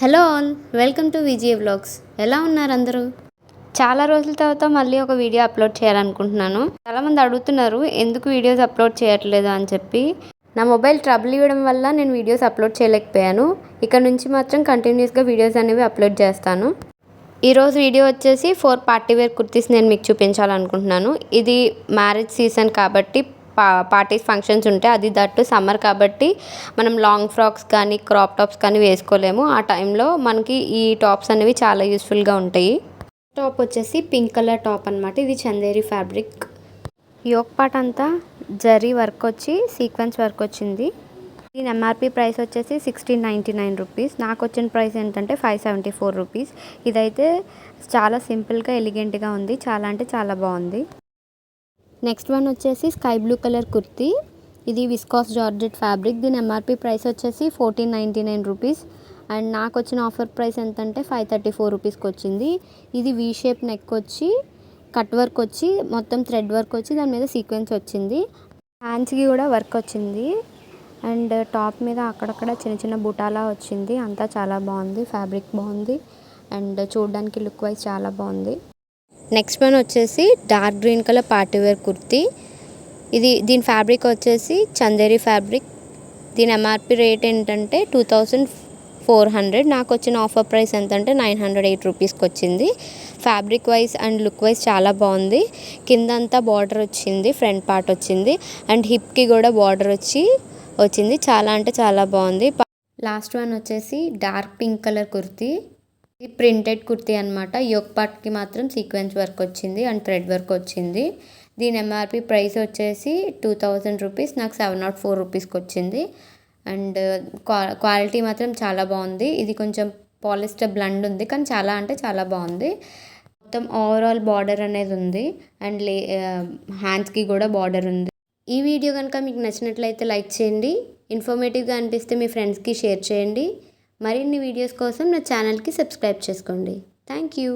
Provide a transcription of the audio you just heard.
Hello all, welcome to Vijay vlogs. ఎలా ఉన్నారు అందరూ? చాలా రోజుల తర్వాత మళ్ళీ ఒక వీడియో అప్లోడ్ చేయాలనుకుంటున్నాను. చాలామంది అడుగుతున్నారు ఎందుకు వీడియోస్ అప్లోడ్ చేయట్లేదు అని చెప్పి. నా మొబైల్ ట్రబుల్ ఇవ్వడం వల్ల నేను వీడియోస్ అప్లోడ్ చేయలేకపోయాను. ఇక్కడ నుంచి మాత్రం కంటిన్యూస్గా వీడియోస్ అనేవి అప్లోడ్ చేస్తాను. ఈరోజు వీడియో వచ్చేసి 4 పార్టీ వేర్ కుర్తీస్ నేను మీకు చూపించాలనుకుంటున్నాను. ఇది మ్యారేజ్ సీజన్ కాబట్టి పార్టీస్ ఫంక్షన్స్ ఉంటే అది దట్టు సమ్మర్ కాబట్టి మనం లాంగ్ ఫ్రాక్స్ కానీ క్రాప్ టాప్స్ కానీ వేసుకోలేము. ఆ టైంలో మనకి ఈ టాప్స్ అనేవి చాలా యూస్ఫుల్గా ఉంటాయి. టాప్ వచ్చేసి పింక్ కలర్ టాప్ అనమాట. ఇది చందేరి ఫ్యాబ్రిక్. యోక్ పార్ట్ అంతా జరీ వర్క్ వచ్చి సీక్వెన్స్ వర్క్ వచ్చింది. దీని ఎంఆర్పి ప్రైస్ వచ్చేసి 1699 రూపీస్. నాకు వచ్చిన ప్రైస్ ఏంటంటే 574 రూపీస్. ఇదైతే చాలా సింపుల్గా ఎలిగెంట్గా ఉంది. చాలా అంటే చాలా బాగుంది. నెక్స్ట్ వన్ వచ్చేసి స్కై బ్లూ కలర్ కుర్తీ. ఇది విస్కాస్ జార్జెట్ ఫ్యాబ్రిక్. దీని ఎంఆర్పి ప్రైస్ వచ్చేసి 1499 రూపీస్. అండ్ నాకు వచ్చిన ఆఫర్ ప్రైస్ ఎంతంటే 534 రూపీస్కి వచ్చింది. ఇది వీ షేప్ నెక్ వచ్చి కట్ వర్క్ వచ్చి మొత్తం థ్రెడ్ వర్క్ వచ్చి దాని మీద సీక్వెన్స్ వచ్చింది. హ్యాండ్స్కి కూడా వర్క్ వచ్చింది. అండ్ టాప్ మీద అక్కడక్కడ చిన్న చిన్న బుటాలా వచ్చింది. అంతా చాలా బాగుంది. ఫ్యాబ్రిక్ బాగుంది అండ్ చూడడానికి లుక్ వైజ్ చాలా బాగుంది. నెక్స్ట్ వన్ వచ్చేసి dark green colour party wear kurti. దీని ఫ్యాబ్రిక్ వచ్చేసి చందేరి ఫ్యాబ్రిక్. దీని ఎంఆర్పి రేట్ ఏంటంటే 2400. నాకు వచ్చిన ఆఫర్ ప్రైస్ ఎంతంటే 908 రూపీస్కి వచ్చింది. Fabric wise and look wise చాలా బాగుంది. కిందంతా బార్డర్ వచ్చింది, ఫ్రంట్ పార్ట్ వచ్చింది అండ్ హిప్కి కూడా బార్డర్ వచ్చింది. చాలా అంటే చాలా బాగుంది. లాస్ట్ వన్ వచ్చేసి డార్క్ పింక్ కలర్ కుర్తీ. ఇది ప్రింటెడ్ కుర్తీ అనమాట. యోక్ పార్ట్కి మాత్రం సీక్వెన్స్ వర్క్ వచ్చింది అండ్ థ్రెడ్ వర్క్ వచ్చింది. దీని ఎంఆర్పి ప్రైస్ వచ్చేసి 2000 రూపీస్. నాకు 704 రూపీస్కి వచ్చింది. అండ్ క్వాలిటీ మాత్రం చాలా బాగుంది. ఇది కొంచెం పాలిస్టర్ బ్లండ్ ఉంది కానీ చాలా అంటే చాలా బాగుంది. మొత్తం ఓవరాల్ బార్డర్ అనేది ఉంది అండ్ హ్యాండ్స్కి కూడా బార్డర్ ఉంది. ఈ వీడియో కనుక మీకు నచ్చినట్లయితే లైక్ చేయండి. ఇన్ఫర్మేటివ్గా అనిపిస్తే మీ ఫ్రెండ్స్కి షేర్ చేయండి. మరిన్ని వీడియోస్ కోసం నా ఛానల్కి సబ్స్క్రైబ్ చేసుకోండి. Thank you.